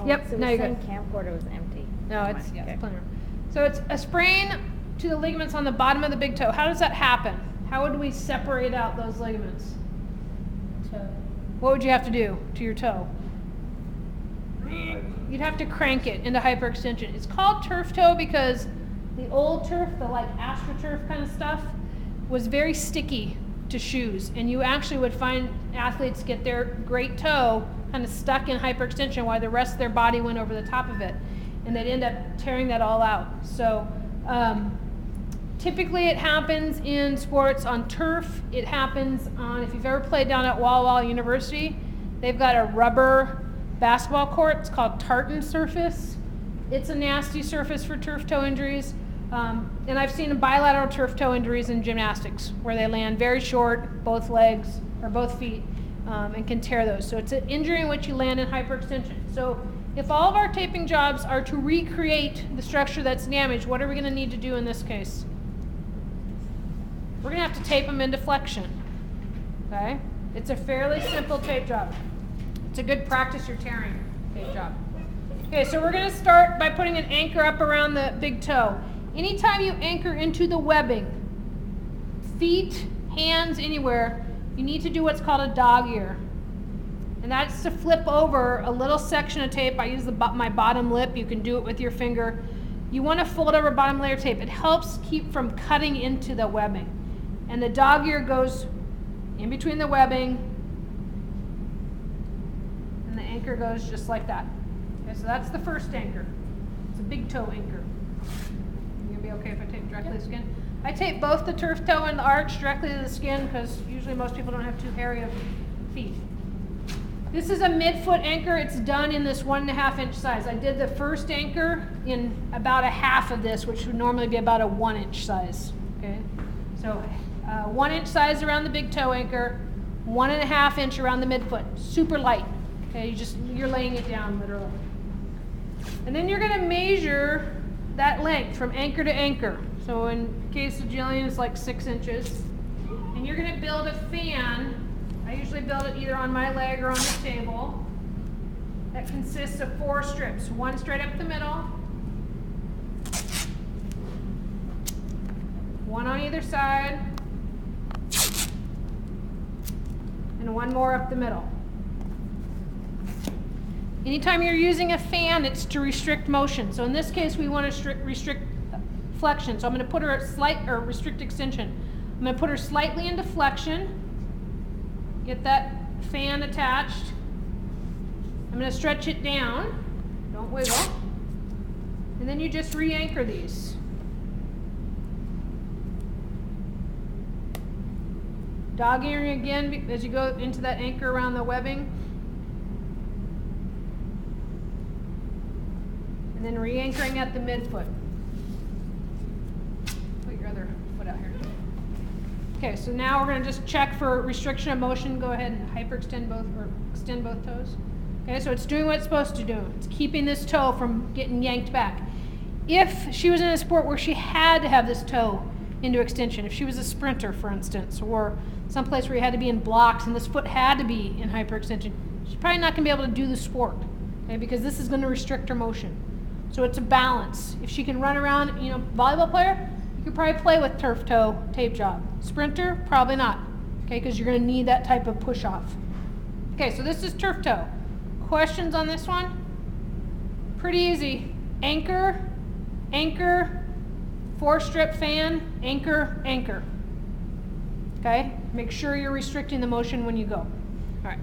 Yep, So now the you're good. camcorder was empty. No, Never it's, mind. yeah, Okay. it's plenty. So it's a sprain to the ligaments on the bottom of the big toe. How does that happen? How would we separate out those ligaments? What would you have to do to your toe? You'd have to crank it into hyperextension. It's called turf toe because the old turf, the like AstroTurf kind of stuff, was very sticky to shoes. And you actually would find athletes get their great toe kind of stuck in hyperextension while the rest of their body went over the top of it. And they'd end up tearing that all out. So typically it happens in sports on turf. It happens on, if you've ever played down at Walla Walla University, they've got a rubber basketball court. It's called tartan surface. It's a nasty surface for turf toe injuries. And I've seen bilateral turf toe injuries in gymnastics where they land very short, both legs or both feet, and can tear those. So it's an injury in which you land in hyperextension. So if all of our taping jobs are to recreate the structure that's damaged, what are we going to need to do in this case? We're going to have to tape them into flexion. Okay? It's a fairly simple tape job. It's a good practice your tearing tape job. Okay, so we're going to start by putting an anchor up around the big toe. Anytime you anchor into the webbing, feet, hands, anywhere, you need to do what's called a dog ear. And that's to flip over a little section of tape. I use my bottom lip. You can do it with your finger. You want to fold over bottom layer tape. It helps keep from cutting into the webbing. And the dog ear goes in between the webbing, and the anchor goes just like that. Okay, so that's the first anchor. It's a big toe anchor. You gonna be okay if I tape directly to the skin? I tape both the turf toe and the arch directly to the skin because usually most people don't have too hairy of feet. This is a midfoot anchor. It's done in this 1.5 inch size. I did the first anchor in about a half of this, which would normally be about a 1 inch size. Okay, so 1 inch size around the big toe anchor, 1.5 inch around the midfoot. Super light. Okay, you're laying it down literally. And then you're going to measure that length from anchor to anchor. So in case of Jillian, it's like 6 inches. And you're going to build a fan. I usually build it either on my leg or on the table. That consists of 4 strips. One straight up the middle. One on either side. And one more up the middle. Anytime you're using a fan, it's to restrict motion. So in this case, we want to restrict flexion. So I'm going to put her at restrict extension. I'm going to put her slightly into flexion. Get that fan attached. I'm going to stretch it down. Don't wiggle. And then you just re-anchor these. Dog earing again as you go into that anchor around the webbing. And then re-anchoring at the midfoot. Put your other foot out here. Okay, so now we're going to just check for restriction of motion. Go ahead and hyperextend both or extend both toes. Okay, so it's doing what it's supposed to do. It's keeping this toe from getting yanked back. If she was in a sport where she had to have this toe into extension, if she was a sprinter, for instance, or someplace where you had to be in blocks and this foot had to be in hyperextension, she's probably not going to be able to do the sport, okay, because this is going to restrict her motion. So it's a balance. If she can run around, volleyball player, you could probably play with turf toe tape job. Sprinter, probably not, okay, because you're going to need that type of push off. Okay, so this is turf toe. Questions on this one? Pretty easy. Anchor, anchor, 4-strip fan, anchor, anchor. Okay, make sure you're restricting the motion when you go. All right.